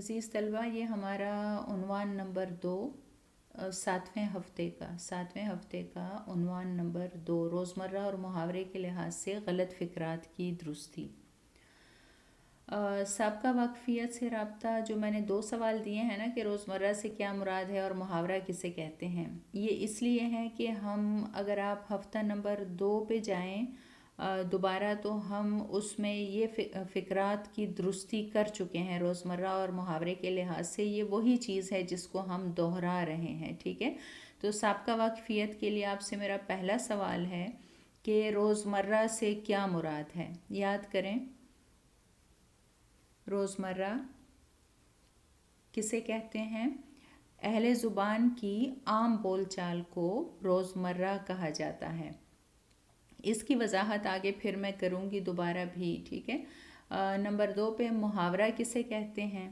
عزیز طلبہ، یہ ہمارا عنوان نمبر 2 ساتویں ہفتے کا عنوان نمبر 2 روزمرہ اور محاورے کے لحاظ سے غلط فکرات کی درستی۔ سابقہ واقفیت سے رابطہ جو میں نے 2 سوال دیے ہیں نا کہ روزمرہ سے کیا مراد ہے اور محاورہ کسے کہتے ہیں، یہ اس لیے ہے کہ اگر آپ ہفتہ نمبر 2 پہ جائیں دوبارہ تو ہم اس میں یہ فکرات کی درستی کر چکے ہیں۔ روزمرہ اور محاورے کے لحاظ سے یہ وہی چیز ہے جس کو ہم دہرا رہے ہیں، ٹھیک ہے۔ تو سابقہ واقفیت کے لیے آپ سے میرا پہلا سوال ہے کہ روزمرہ سے کیا مراد ہے؟ یاد کریں، روزمرہ کسے کہتے ہیں؟ اہل زبان کی عام بول چال کو روزمرہ کہا جاتا ہے۔ اس کی وضاحت آگے پھر میں کروں گی دوبارہ بھی، ٹھیک ہے۔ نمبر 2 پہ محاورہ کسے کہتے ہیں؟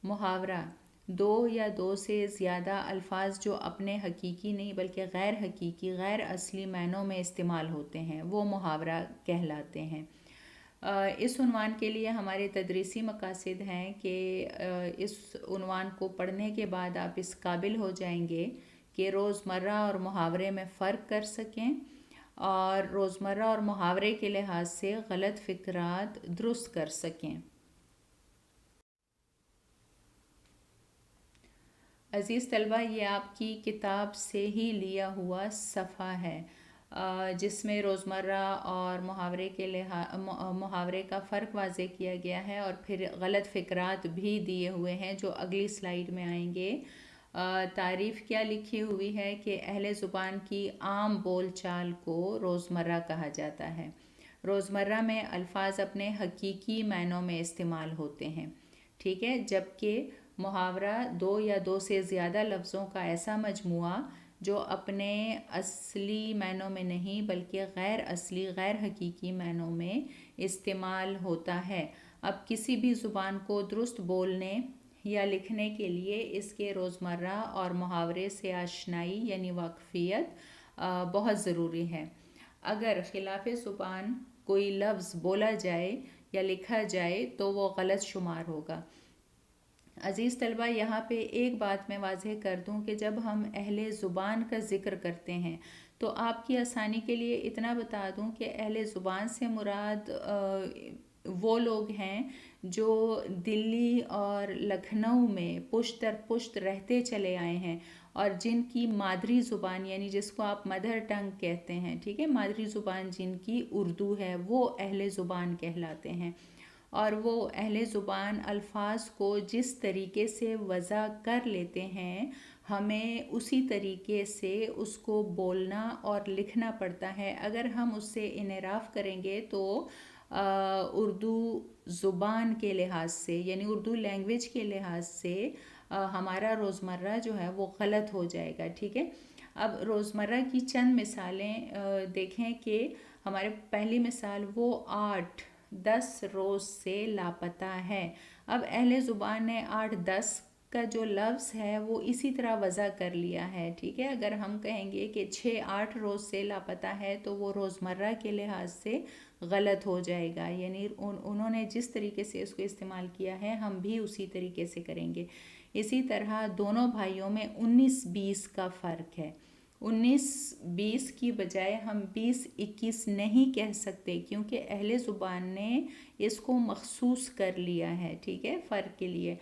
محاورہ 2 یا 2 سے زیادہ الفاظ جو اپنے حقیقی نہیں بلکہ غیر حقیقی، غیر اصلی معنوں میں استعمال ہوتے ہیں، وہ محاورہ کہلاتے ہیں۔ اس عنوان کے لیے ہمارے تدریسی مقاصد ہیں کہ اس عنوان کو پڑھنے کے بعد آپ اس قابل ہو جائیں گے کہ روزمرہ اور محاورے میں فرق کر سکیں اور روزمرہ اور محاورے کے لحاظ سے غلط فکرات درست کر سکیں۔ عزیز طلبہ، یہ آپ کی کتاب سے ہی لیا ہوا صفحہ ہے جس میں روزمرہ اور محاورے کا فرق واضح کیا گیا ہے اور پھر غلط فکرات بھی دیے ہوئے ہیں جو اگلی سلائیڈ میں آئیں گے۔ تعریف کیا لکھی ہوئی ہے کہ اہل زبان کی عام بول چال کو روزمرہ کہا جاتا ہے۔ روزمرہ میں الفاظ اپنے حقیقی معنوں میں استعمال ہوتے ہیں، ٹھیک ہے، جبکہ محاورہ 2 یا 2 سے زیادہ لفظوں کا ایسا مجموعہ جو اپنے اصلی معنوں میں نہیں بلکہ غیر اصلی، غیر حقیقی معنوں میں استعمال ہوتا ہے۔ اب کسی بھی زبان کو درست بولنے یا لکھنے کے لیے اس کے روزمرہ اور محاورے سے آشنائی یعنی واقفیت بہت ضروری ہے۔ اگر خلاف زبان کوئی لفظ بولا جائے یا لکھا جائے تو وہ غلط شمار ہوگا۔ عزیز طلبہ، یہاں پہ ایک بات میں واضح کر دوں کہ جب ہم اہل زبان کا ذکر کرتے ہیں تو آپ کی آسانی کے لیے اتنا بتا دوں کہ اہل زبان سے مراد وہ لوگ ہیں جو دلی اور لکھنؤ میں پشت در پشت رہتے چلے آئے ہیں اور جن کی مادری زبان یعنی جس کو آپ مدر ٹنگ کہتے ہیں، ٹھیک ہے، مادری زبان جن کی اردو ہے وہ اہل زبان کہلاتے ہیں۔ اور وہ اہل زبان الفاظ کو جس طریقے سے وضع کر لیتے ہیں ہمیں اسی طریقے سے اس کو بولنا اور لکھنا پڑتا ہے۔ اگر ہم اس سے انحراف کریں گے تو اردو زبان کے لحاظ سے یعنی اردو لینگویج کے لحاظ سے ہمارا روزمرہ جو ہے وہ غلط ہو جائے گا، ٹھیک ہے۔ اب روزمرہ کی چند مثالیں دیکھیں کہ ہمارے پہلی مثال وہ 8-10 روز سے لاپتہ ہے۔ اب اہل زبان نے 8-10 کا جو لفظ ہے وہ اسی طرح وضع کر لیا ہے، ٹھیک ہے۔ اگر ہم کہیں گے کہ 6-8 روز سے لاپتہ ہے تو وہ روزمرہ کے لحاظ سے غلط ہو جائے گا، یعنی انہوں نے جس طریقے سے اس کو استعمال کیا ہے ہم بھی اسی طریقے سے کریں گے۔ اسی طرح دونوں بھائیوں میں 19-20 کا فرق ہے۔ 19-20 کی بجائے ہم 20-21 نہیں کہہ سکتے کیونکہ اہل زبان نے اس کو مخصوص کر لیا ہے، ٹھیک ہے، فرق کے لیے۔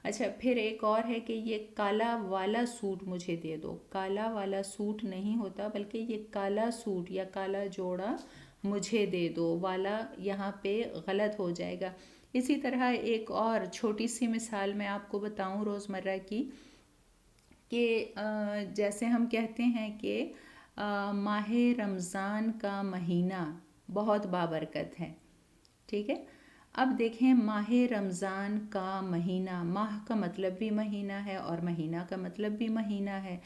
اچھا، پھر ایک اور ہے کہ یہ کالا والا سوٹ مجھے دے دو۔ کالا والا سوٹ نہیں ہوتا بلکہ یہ کالا سوٹ یا کالا جوڑا مجھے دے دو، والا یہاں پہ غلط ہو جائے گا۔ اسی طرح ایک اور چھوٹی سی مثال میں آپ کو بتاؤں روزمرہ کی کہ جیسے ہم کہتے ہیں کہ ماہ رمضان کا مہینہ بہت بابرکت ہے، ٹھیک ہے۔ اب دیکھیں، ماہ رمضان کا مہینہ، ماہ کا مطلب بھی مہینہ ہے اور مہینہ کا مطلب بھی مہینہ ہے،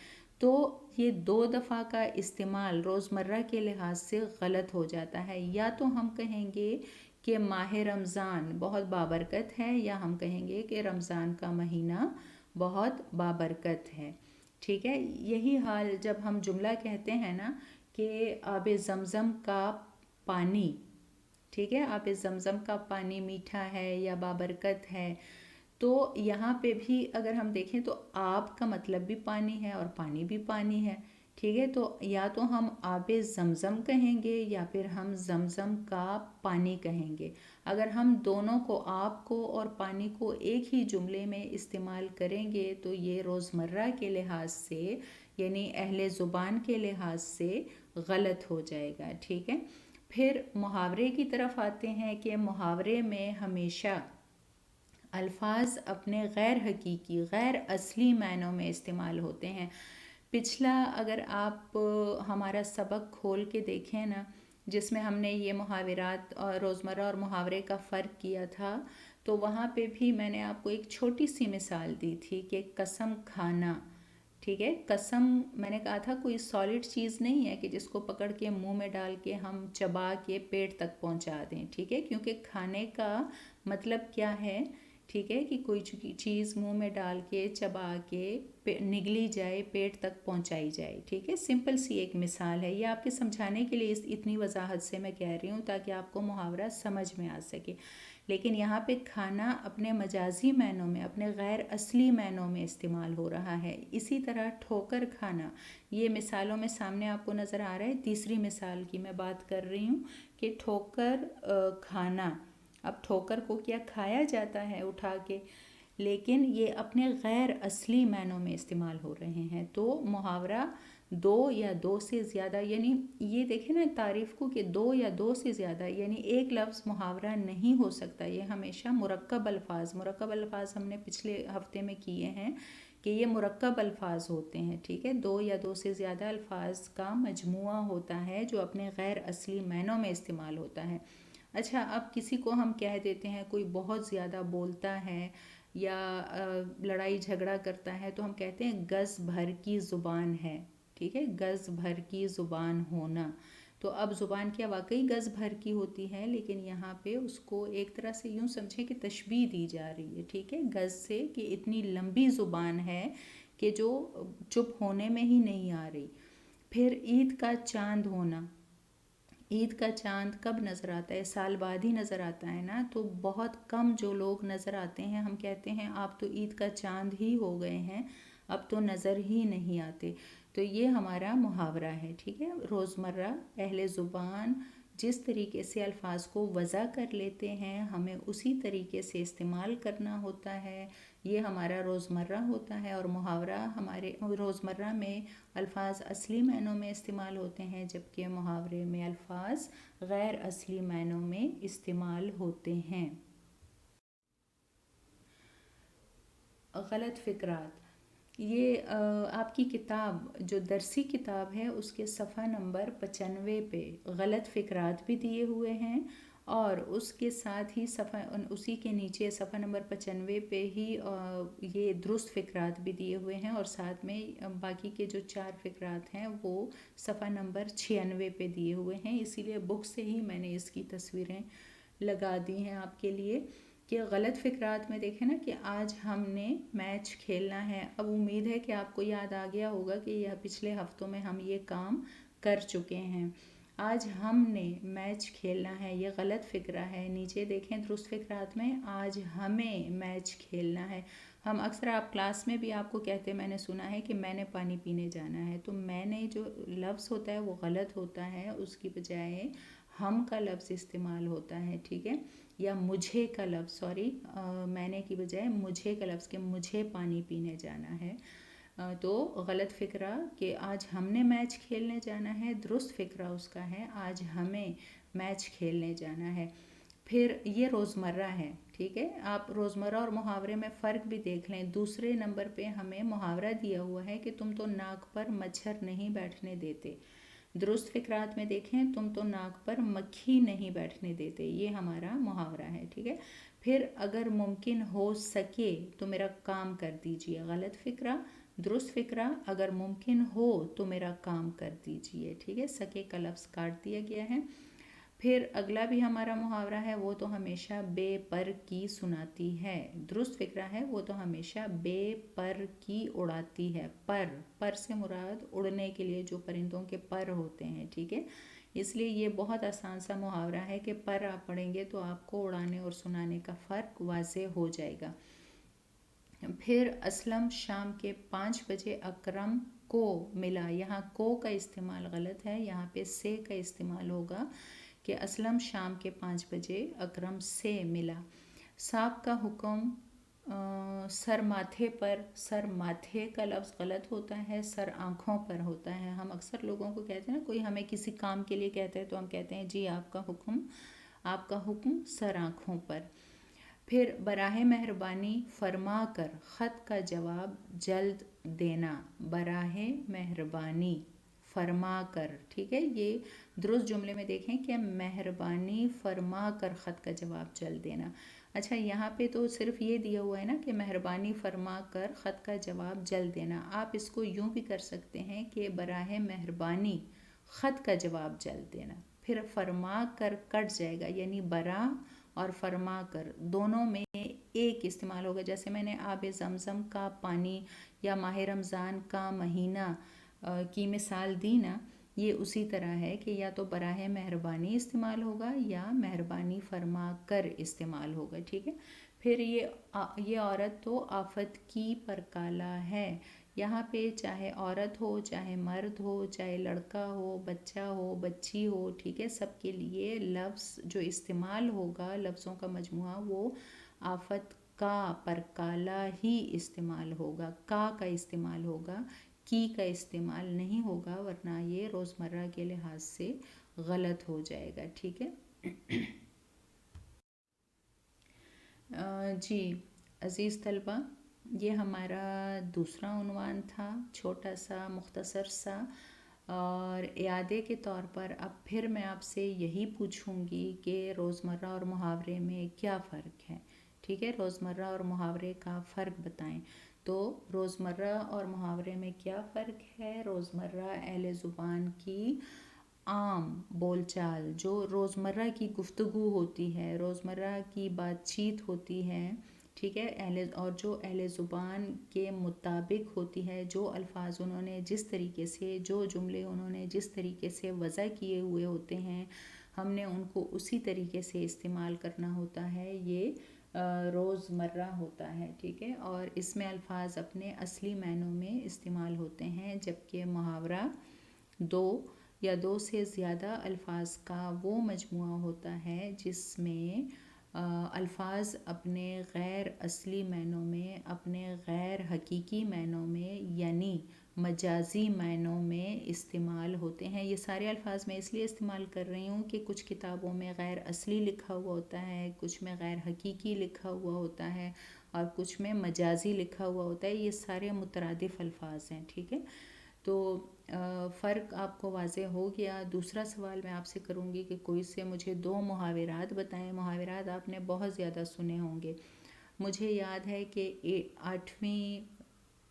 تو یہ 2 دفعہ کا استعمال روزمرہ کے لحاظ سے غلط ہو جاتا ہے۔ یا تو ہم کہیں گے کہ ماہ رمضان بہت بابرکت ہے یا ہم کہیں گے کہ رمضان کا مہینہ بہت بابرکت ہے، ٹھیک ہے۔ یہی حال جب ہم جملہ کہتے ہیں نا کہ آب زمزم کا پانی، ٹھیک ہے، آب زمزم کا پانی میٹھا ہے یا بابرکت ہے، تو یہاں پہ بھی اگر ہم دیکھیں تو آب کا مطلب بھی پانی ہے اور پانی بھی پانی ہے، ٹھیک ہے؟ تو یا تو ہم آب زمزم کہیں گے یا پھر ہم زمزم کا پانی کہیں گے۔ اگر ہم دونوں کو، آب کو اور پانی کو ایک ہی جملے میں استعمال کریں گے تو یہ روزمرہ کے لحاظ سے، یعنی اہل زبان کے لحاظ سے غلط ہو جائے گا، ٹھیک ہے؟ پھر محاورے کی طرف آتے ہیں کہ محاورے میں ہمیشہ الفاظ اپنے غیر حقیقی، غیر اصلی معنوں میں استعمال ہوتے ہیں۔ پچھلا اگر آپ ہمارا سبق کھول کے دیکھیں نا، جس میں ہم نے یہ محاورات اور روزمرہ اور محاورے کا فرق کیا تھا، تو وہاں پہ بھی میں نے آپ کو ایک چھوٹی سی مثال دی تھی کہ قسم کھانا، ٹھیک ہے؟ قسم میں نے کہا تھا کوئی سالڈ چیز نہیں ہے کہ جس کو پکڑ کے منہ میں ڈال کے ہم چبا کے پیٹ تک پہنچا دیں، ٹھیک ہے؟ کیونکہ کھانے کا مطلب کیا ہے، ٹھیک ہے؟ کہ کوئی چیز منہ میں ڈال کے چبا کے نگلی جائے، پیٹ تک پہنچائی جائے، ٹھیک ہے؟ سمپل سی ایک مثال ہے، یہ آپ کے سمجھانے کے لیے اتنی وضاحت سے میں کہہ رہی ہوں تاکہ آپ کو محاورہ سمجھ میں آ سکے۔ لیکن یہاں پہ کھانا اپنے مجازی معنوں میں، اپنے غیر اصلی معنوں میں استعمال ہو رہا ہے۔ اسی طرح ٹھوکر کھانا، یہ مثالوں میں سامنے آپ کو نظر آ رہا ہے۔ تیسری مثال کی میں بات کر رہی ہوں کہ ٹھوکر کھانا، اب ٹھوکر کو کیا کھایا جاتا ہے اٹھا کے، لیکن یہ اپنے غیر اصلی معنوں میں استعمال ہو رہے ہیں۔ تو محاورہ دو یا دو سے زیادہ، یعنی یہ دیکھیں نا تعریف کو کہ دو یا دو سے زیادہ، یعنی ایک لفظ محاورہ نہیں ہو سکتا، یہ ہمیشہ مرکب الفاظ ہم نے پچھلے ہفتے میں کیے ہیں کہ یہ مرکب الفاظ ہوتے ہیں، ٹھیک ہے؟ دو یا دو سے زیادہ الفاظ کا مجموعہ ہوتا ہے جو اپنے غیر اصلی معنوں میں استعمال ہوتا ہے۔ اچھا، اب کسی کو ہم کہہ دیتے ہیں کوئی بہت زیادہ بولتا ہے یا لڑائی جھگڑا کرتا ہے، تو ہم کہتے ہیں گز بھر کی زبان ہے، ٹھیک ہے؟ گز بھر کی زبان ہونا، تو اب زبان کیا واقعی گز بھر کی ہوتی ہے، لیکن یہاں پہ اس کو ایک طرح سے یوں سمجھیں کہ تشبیہ دی جا رہی ہے، ٹھیک ہے؟ گز سے کہ اتنی لمبی زبان ہے کہ جو چپ ہونے میں ہی نہیں آ رہی۔ پھر عید کا چاند ہونا، عید کا چاند کب نظر آتا ہے؟ سال بعد ہی نظر آتا ہے نا، تو بہت کم جو لوگ نظر آتے ہیں، ہم کہتے ہیں آپ تو عید کا چاند ہی ہو گئے ہیں، اب تو نظر ہی نہیں آتے۔ تو یہ ہمارا محاورہ ہے، ٹھیک ہے؟ روزمرہ اہل زبان جس طریقے سے الفاظ کو وضع کر لیتے ہیں، ہمیں اسی طریقے سے استعمال کرنا ہوتا ہے، یہ ہمارا روزمرہ ہوتا ہے۔ اور محاورہ ہمارے روزمرہ میں الفاظ اصلی معنوں میں استعمال ہوتے ہیں، جبکہ محاورے میں الفاظ غیر اصلی معنوں میں استعمال ہوتے ہیں۔ غلط فکرات، یہ آپ کی کتاب جو درسی کتاب ہے اس کے صفحہ نمبر 95 پہ غلط فکرات بھی دیے ہوئے ہیں، اور اس کے ساتھ ہی اسی کے نیچے صفحہ نمبر 95 پہ ہی یہ درست فکرات بھی دیے ہوئے ہیں، اور ساتھ میں باقی کے جو 4 فکرات ہیں وہ صفحہ نمبر 96 پہ دیے ہوئے ہیں۔ اسی لیے بک سے ہی میں نے اس کی تصویریں لگا دی ہیں آپ کے لیے کہ غلط فکرات میں دیکھیں نا کہ آج ہم نے میچ کھیلنا ہے۔ اب امید ہے کہ آپ کو یاد آ گیا ہوگا کہ یہ پچھلے ہفتوں میں ہم یہ کام کر چکے ہیں۔ آج ہم نے میچ کھیلنا ہے، یہ غلط فکرہ ہے۔ نیچے دیکھیں درست فکرات میں آج ہمیں میچ کھیلنا ہے۔ ہم اکثر آپ کلاس میں بھی آپ کو کہتے، میں نے سنا ہے کہ میں نے پانی پینے جانا ہے، تو میں نے جو لفظ ہوتا ہے وہ غلط ہوتا ہے، اس کی بجائے ہم کا لفظ استعمال ہوتا ہے، ٹھیک ہے؟ یا مجھے کا لفظ، میں نے کی بجائے مجھے کا لفظ کہ مجھے پانی پینے جانا ہے۔ تو غلط فکرہ کہ آج ہم نے میچ کھیلنے جانا ہے، درست فکرہ اس کا ہے آج ہمیں میچ کھیلنے جانا ہے۔ پھر یہ روزمرہ ہے، ٹھیک ہے؟ آپ روزمرہ اور محاورے میں فرق بھی دیکھ لیں۔ دوسرے نمبر پہ ہمیں محاورہ دیا ہوا ہے کہ تم تو ناک پر مچھر نہیں بیٹھنے دیتے۔ درست فکرات میں دیکھیں تم تو ناک پر مکھی نہیں بیٹھنے دیتے، یہ ہمارا محاورہ ہے، ٹھیک ہے؟ پھر اگر ممکن ہو سکے تو میرا کام کر دیجئے، غلط فکرہ۔ درست فکرہ اگر ممکن ہو تو میرا کام کر دیجئے، ٹھیک ہے؟ سکے کا لفظ کاٹ دیا گیا ہے۔ پھر اگلا بھی ہمارا محاورہ ہے، وہ تو ہمیشہ بے پر کی سناتی ہے۔ درست فکرہ ہے وہ تو ہمیشہ بے پر کی اڑاتی ہے۔ پر سے مراد اڑنے کے لیے جو پرندوں کے پر ہوتے ہیں، ٹھیک ہے؟ اس لیے یہ بہت آسان سا محاورہ ہے کہ پر آپ پڑھیں گے تو آپ کو اڑانے اور سنانے کا فرق واضح ہو جائے گا۔ پھر اسلم شام کے 5 بجے اکرم کو ملا. یہاں کو کا استعمال غلط ہے، یہاں پہ سے کا استعمال ہوگا کہ اسلم شام کے 5 بجے اکرم سے ملا. صاحب کا حکم سر ماتھے پر، سر ماتھے کا لفظ غلط ہوتا ہے، سر آنکھوں پر ہوتا ہے. ہم اکثر لوگوں کو کہتے ہیں نا، کوئی ہمیں کسی کام کے لیے کہتے ہیں تو ہم کہتے ہیں جی آپ کا حکم سر آنکھوں پر. پھر براہ مہربانی فرما کر خط کا جواب جلد دینا. براہ مہربانی فرما کر، ٹھیک ہے، یہ درست جملے میں دیکھیں کہ مہربانی فرما کر خط کا جواب جلد دینا. اچھا، یہاں پہ تو صرف یہ دیا ہوا ہے نا کہ مہربانی فرما کر خط کا جواب جلد دینا. آپ اس کو یوں بھی کر سکتے ہیں کہ براہ مہربانی خط کا جواب جلد دینا. پھر فرما کر کٹ جائے گا، یعنی برا اور فرما کر دونوں میں ایک استعمال ہوگا. جیسے میں نے آب زمزم کا پانی یا ماہ رمضان کا مہینہ کی مثال دی نا، یہ اسی طرح ہے کہ یا تو براہ مہربانی استعمال ہوگا یا مہربانی فرما کر استعمال ہوگا. ٹھیک ہے. پھر یہ عورت تو آفت کی پرکالہ ہے. یہاں پہ چاہے عورت ہو، چاہے مرد ہو، چاہے لڑکا ہو، بچہ ہو، بچی ہو، ٹھیک ہے، سب کے لیے لفظ جو استعمال ہوگا، لفظوں کا مجموعہ، وہ آفت کا پرکالہ ہی استعمال ہوگا. کا استعمال ہوگا، کی کا استعمال نہیں ہوگا، ورنہ یہ روزمرہ کے لحاظ سے غلط ہو جائے گا. ٹھیک ہے. جی عزیز طلبہ، یہ ہمارا دوسرا عنوان تھا، چھوٹا سا مختصر سا. اور اعادے کے طور پر اب پھر میں آپ سے یہی پوچھوں گی کہ روزمرہ اور محاورے میں کیا فرق ہے. ٹھیک ہے، روزمرہ اور محاورے کا فرق بتائیں. تو روزمرہ اور محاورے میں کیا فرق ہے؟ روزمرہ اہل زبان کی عام بول چال، جو روزمرہ کی گفتگو ہوتی ہے، روزمرہ کی بات چیت ہوتی ہے، ٹھیک ہے، اور جو اہل زبان کے مطابق ہوتی ہے، جو الفاظ انہوں نے جس طریقے سے، جو جملے انہوں نے جس طریقے سے وضع کیے ہوئے ہوتے ہیں، ہم نے ان کو اسی طریقے سے استعمال کرنا ہوتا ہے. یہ روزمرہ ہوتا ہے. ٹھیک ہے. اور اس میں الفاظ اپنے اصلی معنوں میں استعمال ہوتے ہیں، جبکہ محاورہ دو یا دو سے زیادہ الفاظ کا وہ مجموعہ ہوتا ہے جس میں الفاظ اپنے غیر اصلی معنوں میں، اپنے غیر حقیقی معنوں میں، یعنی مجازی معنوں میں استعمال ہوتے ہیں. یہ سارے الفاظ میں اس لیے استعمال کر رہی ہوں کہ کچھ کتابوں میں غیر اصلی لکھا ہوا ہوتا ہے، کچھ میں غیر حقیقی لکھا ہوا ہوتا ہے، اور کچھ میں مجازی لکھا ہوا ہوتا ہے. یہ سارے مترادف الفاظ ہیں. ٹھیک ہے. تو فرق آپ کو واضح ہو گیا. دوسرا سوال میں آپ سے کروں گی کہ کوئی سے مجھے 2 محاورات بتائیں. محاورات آپ نے بہت زیادہ سنے ہوں گے. مجھے یاد ہے کہ 8ویں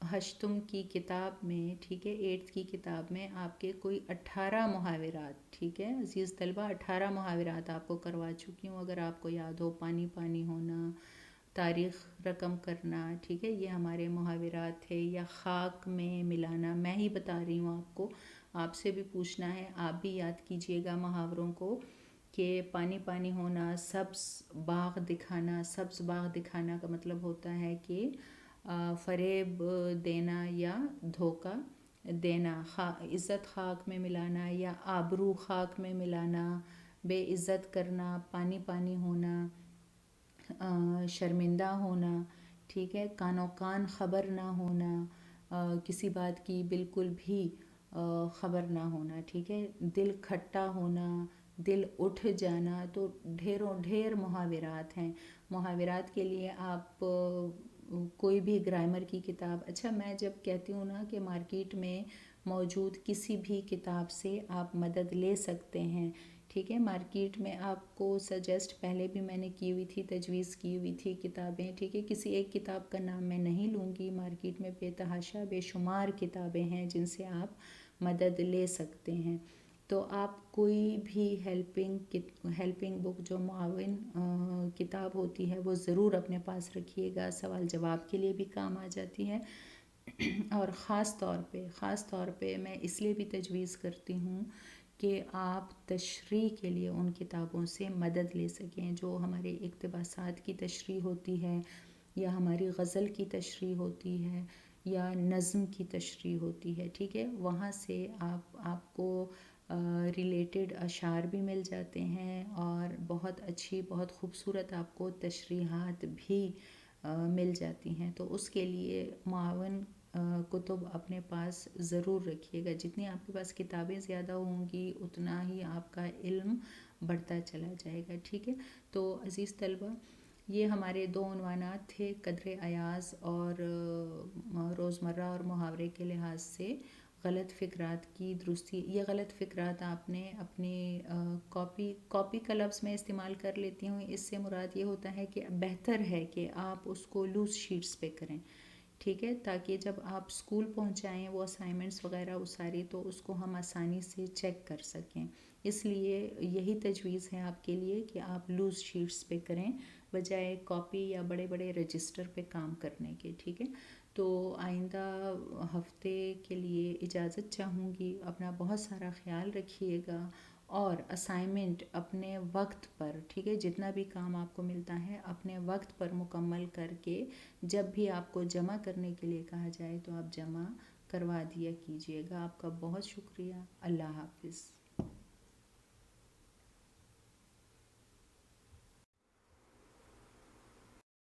ہشتم کی کتاب میں، ٹھیک ہے، 8th کی کتاب میں آپ کے کوئی 18 محاورات، ٹھیک ہے عزیز طلبہ، 18 محاورات آپ کو کروا چکی ہوں. اگر آپ کو یاد ہو، پانی پانی ہونا، تاریخ رقم کرنا، ٹھیک ہے، یہ ہمارے محاورات تھے. یا خاک میں ملانا، میں ہی بتا رہی ہوں آپ کو، آپ سے بھی پوچھنا ہے، آپ بھی یاد کیجئے گا محاوروں کو کہ پانی پانی ہونا، سبز باغ دکھانا. سبز باغ دکھانا کا مطلب ہوتا ہے کہ فریب دینا یا دھوکہ دینا. عزت خاک میں ملانا یا آبرو خاک میں ملانا، بے عزت کرنا، پانی پانی ہونا، شرمندہ ہونا، ٹھیک ہے، کانوں کان خبر نہ ہونا، کسی بات کی بالکل بھی خبر نہ ہونا. ٹھیک ہے. دل کھٹا ہونا، دل اٹھ جانا. تو ڈھیر محاورات ہیں. محاورات کے لیے آپ کوئی بھی گرامر کی کتاب، اچھا میں جب کہتی ہوں نا کہ مارکیٹ میں موجود کسی بھی کتاب سے آپ مدد لے سکتے ہیں. ٹھیک ہے. مارکیٹ میں آپ کو سجیسٹ پہلے بھی میں نے کی ہوئی تھی، تجویز کی ہوئی تھی کتابیں. ٹھیک ہے. کسی ایک کتاب کا نام میں نہیں لوں گی. مارکیٹ میں بے تحاشا بے شمار کتابیں ہیں جن سے آپ مدد لے سکتے ہیں. تو آپ کوئی بھی ہیلپنگ بک جو معاون کتاب ہوتی ہے وہ ضرور اپنے پاس رکھیے گا. سوال جواب کے لیے بھی کام آ جاتی ہے. اور خاص طور پہ میں اس لیے بھی تجویز کرتی ہوں کہ آپ تشریح کے لیے ان کتابوں سے مدد لے سکیں جو ہمارے اقتباسات کی تشریح ہوتی ہے، یا ہماری غزل کی تشریح ہوتی ہے یا نظم کی تشریح ہوتی ہے، ٹھیک ہے، وہاں سے آپ کو ریلیٹڈ اشعار بھی مل جاتے ہیں اور بہت اچھی بہت خوبصورت آپ کو تشریحات بھی مل جاتی ہیں. تو اس کے لیے معاون کتب اپنے پاس ضرور رکھیے گا. جتنی آپ کے پاس کتابیں زیادہ ہوں گی اتنا ہی آپ کا علم بڑھتا چلا جائے گا، ٹھیک ہے. تو عزیز طلبہ، یہ ہمارے 2 عنوانات تھے، قدر ایاز اور روزمرہ اور محاورے کے لحاظ سے غلط فکرات کی درستی. یہ غلط فکرات آپ نے اپنی کاپی کا لفظ میں استعمال کر لیتی ہوں. اس سے مراد یہ ہوتا ہے کہ بہتر ہے کہ آپ اس کو لوز شیٹس پہ کریں، ٹھیک ہے، تاکہ جب آپ اسکول پہنچائیں وہ اسائنمنٹس وغیرہ وہ ساری، تو اس کو ہم آسانی سے چیک کر سکیں. اس لیے یہی تجویز ہے آپ کے لیے کہ آپ لوز شیٹس پہ کریں بجائے کاپی یا بڑے بڑے رجسٹر پہ کام کرنے کے، ٹھیک ہے. تو آئندہ ہفتے کے لیے اجازت چاہوں گی. اپنا بہت سارا خیال رکھیے گا اور اسائنمنٹ اپنے وقت پر، ٹھیک ہے، جتنا بھی کام آپ کو ملتا ہے اپنے وقت پر مکمل کر کے جب بھی آپ کو جمع کرنے کے لیے کہا جائے تو آپ جمع کروا دیا کیجیے گا. آپ کا بہت شکریہ. اللہ حافظ.